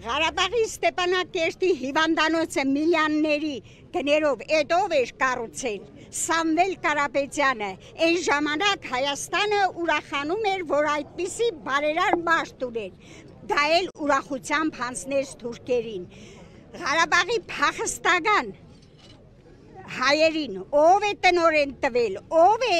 Ղարաբաղի Ստեփանակերտի հիվանդանոցը միլիոնների գներով էդով էր կառուցել Սամվել Կարապետյանը, այն ժամանակ Հայաստանը ուրախանում էր, որ այդպիսի բարերար մարդ ուներ, դա էլ ուրախությամբ հանձնեց թուրքերին, Ղարաբաղի փախստական հայերին, ով է տնօրեն տվել, ով է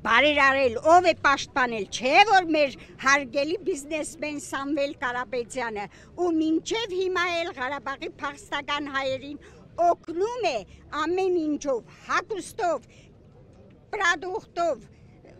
բարերարել, ով է պաշտպանել, չէ որ մեր հարգելի բիզնեսմեն Սամվել Կարապետյանը ու մինչև հիմա էլ Ղարաբաղի փախստական հայերին օգնում է ամեն ինչով, հագուստով, պրոդուկտով,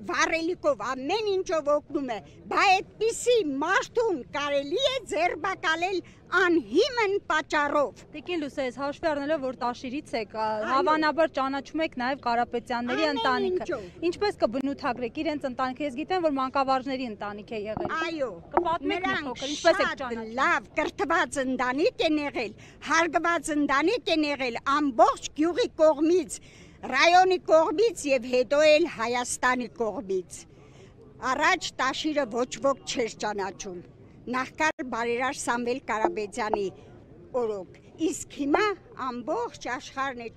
վառելիքով, ամեն ինչով օգնում է, բա այդպիսի մարդուն կարելի է ձերբակալել անհիմն պատճառով։ Տիկին Լուսես, հաշվի առնելով, որ Տաշիրից եք, հավանաբար ճանաչում եք նաև Կարապետյանների ընտանիքը։ Ինչպես կբնութագրեք իրենց ընտանիքը, ես գիտեմ, որ մանկավարժների ընտանիք է եղել։ Այո, կպատմեք մի փոքր, ինչպես եք ճանաչում։ Լավ, կրթված ընտանիք են եղել, հարգված ընտանիք են եղել ամբողջ գյուղի կողմից, ռայոնի կողմից եւ հետո էլ Հայաստանի կողմից։ Առաջ Տաշիրը ոչ ոք չէր ճանաչում, նախքան բարերար Սամվել Կարապետյանի օրոք, իսկ հիմա ամբողջ աշխարհն է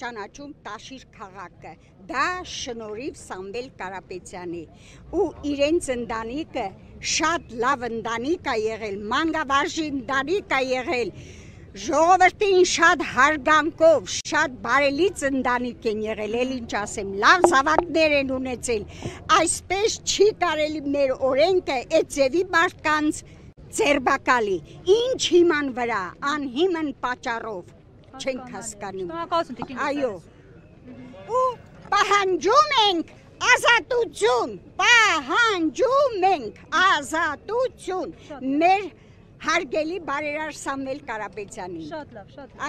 ճանաչում Տաշիր քաղաքը, դա շնորհիվ Սամվել Կարապետյանի ու իրենց ընտանիքը շատ լավ ընտանիք է եղել, մանկավարժի ընտանիք է եղել, ժողովրդին շատ հարգանքով, շատ բարելից ընտանիք են եղել, էլ ինչ ասեմ, լավ զավակներ են ունեցել, այսպես չի կարելի մեր օրենքը այդ ձևի մարդկանց ձերբակալի, ինչ հիման վրա, անհիմն պատճառով, չենք հասկանում, այո, ու պահանջում ենք ազատություն, պահանջում ենք ազատություն, մեր հարգելի բարերար Սամվել Կարապետյանին։ Շատ լավ, շատ լավ։